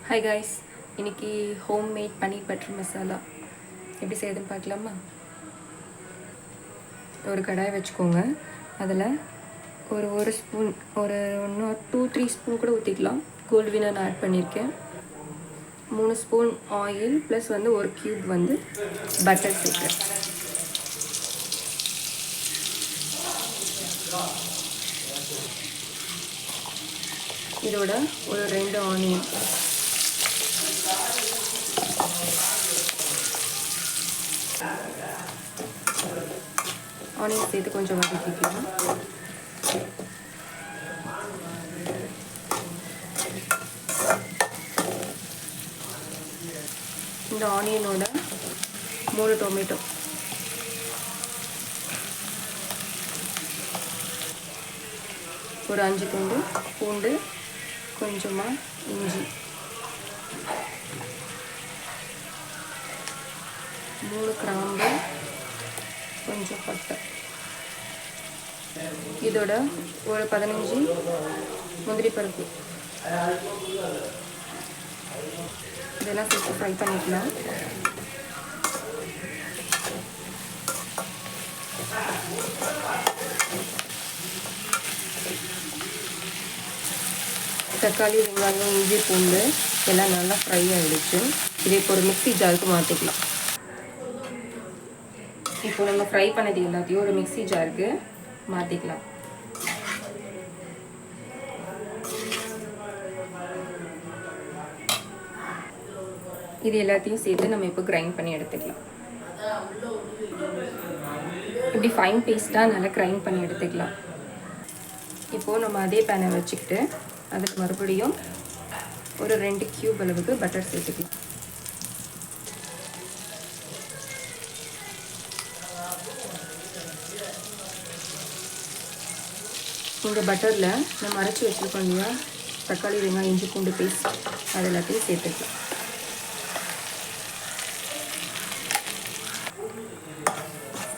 Hi guys, இன்றைக்கி home made பன்னீர் butter masala எப்படி செய்யுதுன்னு பார்க்கலாமா? ஒரு கடாய் வச்சுக்கோங்க. அதில் ஒரு ஸ்பூன், ஒரு 2-3 ஸ்பூன் கூட ஊற்றிக்கலாம். கோல்டு வினர் ஆட் பண்ணியிருக்கேன். 3 ஸ்பூன் ஆயில் ப்ளஸ் ஒரு க்யூப் பட்டர் சேர்க்குறேன். இதோட ஒரு 2 ஆனியன், சேர்த்து கொஞ்சம் வதக்கிக்கலாம். இந்த ஆனியனோட 3 டொமேட்டோ, ஒரு 5 துண்டு பூண்டு, கொஞ்சமாக இஞ்சி, 3 கிராம்பு, கொஞ்சம் பட்டை, இதோட ஒரு 15 முந்திரி பருப்பு, இதெல்லாம் சேர்த்து ஃப்ரை பண்ணிக்கலாம். தக்காளி, வெங்காயம், இஞ்சி, பூண்டு எல்லாம் நல்லா ஃப்ரை ஆகிடுச்சு. இதை இப்போ ஒரு மிக்ஸி ஜாருக்கு மாற்றிக்கலாம். இப்போ நம்ம ஃப்ரை பண்ணது எல்லாத்தையும் ஒரு மிக்ஸி ஜாருக்கு மாற்றிக்கலாம். இது எல்லாத்தையும் சேர்த்து நம்ம இப்போ கிரைண்ட் பண்ணி எடுத்துக்கலாம். இப்படி ஃபைன் பேஸ்ட்டாக நல்லா கிரைண்ட் பண்ணி எடுத்துக்கலாம். இப்போது நம்ம அதே பேனை வச்சுக்கிட்டு அதுக்கு மறுபடியும் ஒரு 2 கியூப் அளவுக்கு பட்டர் சேர்த்துக்கலாம். இந்த பட்டரில் நம்ம அரைச்சி வச்சுருக்கோம் இல்லையா, தக்காளி, வெங்காயம், இஞ்சி, பூண்டு பேஸ்ட், அது எல்லாத்தையும் சேர்த்துக்கலாம்.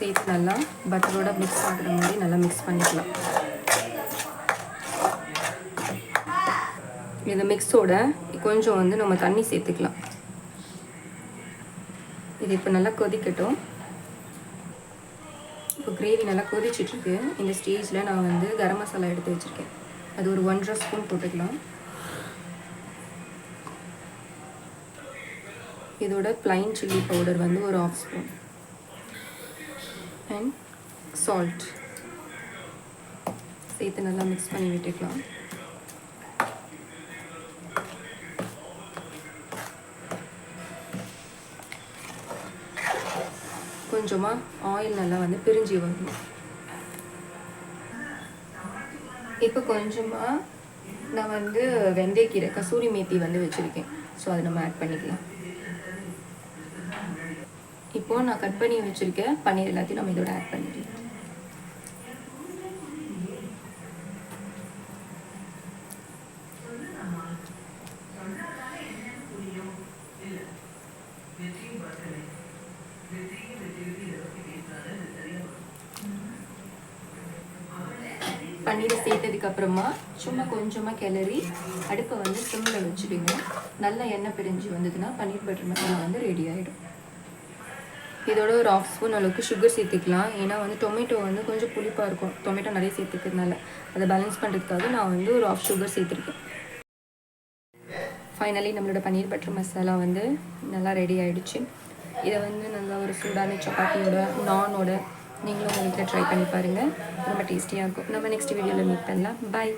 சேர்த்து நல்லா பட்டரோட மிக்ஸ் ஆகிற மாதிரி நல்லா மிக்ஸ் பண்ணிக்கலாம். இந்த மிக்ஸோட கொஞ்சம் நம்ம தண்ணி சேர்த்துக்கலாம். இது இப்போ நல்லா கொதிக்கட்டும். இப்போ கிரேவி நல்லா கொதிச்சிட்ருக்கு. இந்த ஸ்டேஜில் நான் கரம் மசாலா எடுத்து வச்சுருக்கேன். அது ஒரு 1.5 ஸ்பூன் போட்டுக்கலாம். இதோட ப்ளைன் சில்லி பவுடர் ஒரு 1/2 ஸ்பூன் அண்ட் சால்ட் சேர்த்து நல்லா மிக்ஸ் பண்ணி விட்டுக்கலாம். கொஞ்சமாக ஆயில் நல்லா பிரிஞ்சு வரணும். இப்போ கொஞ்சமாக நான் வெந்தயக்கீரை, கசூரி மேத்தி வச்சுருக்கேன். ஸோ அதை நம்ம ஆட் பண்ணிக்கலாம். இப்போது நான் கட் பண்ணி வச்சுருக்கேன் பன்னீர் எல்லாத்தையும் நம்ம இதோட ஆட் பண்ணிக்கலாம். பன்னீரை சேர்த்ததுக்கப்புறமா சும்மா கொஞ்சமாக கிளறி அடுப்பை சிம்மில் வச்சுடுங்க. நல்லா எண்ணெய் பிரிஞ்சு வந்ததுன்னா பன்னீர் பட்டர் மசாலா ரெடி ஆகிடும். இதோட ஒரு 1/2 ஸ்பூன் அளவுக்கு சுகர் சேர்த்துக்கலாம். ஏன்னா டொமேட்டோ கொஞ்சம் புளிப்பாக இருக்கும். டொமேட்டோ நிறைய சேர்த்துக்கிறதுனால அதை பேலன்ஸ் பண்ணுறதுக்காக நான் ஒரு 1/2 சுகர் சேர்த்துருக்கேன். ஃபைனலி நம்மளோட பன்னீர் பட்டர் மசாலா நல்லா ரெடி ஆகிடுச்சு. இதை நல்லா ஒரு சூடான சப்பாத்தியோட, நானோட நீங்களும் உங்கள் வீட்டில் ட்ரை பண்ணி பாருங்கள். ரொம்ப டேஸ்டியாக இருக்கும். நம்ம நெக்ஸ்ட் வீடியோவில் மீட் பண்ணலாம். பாய்.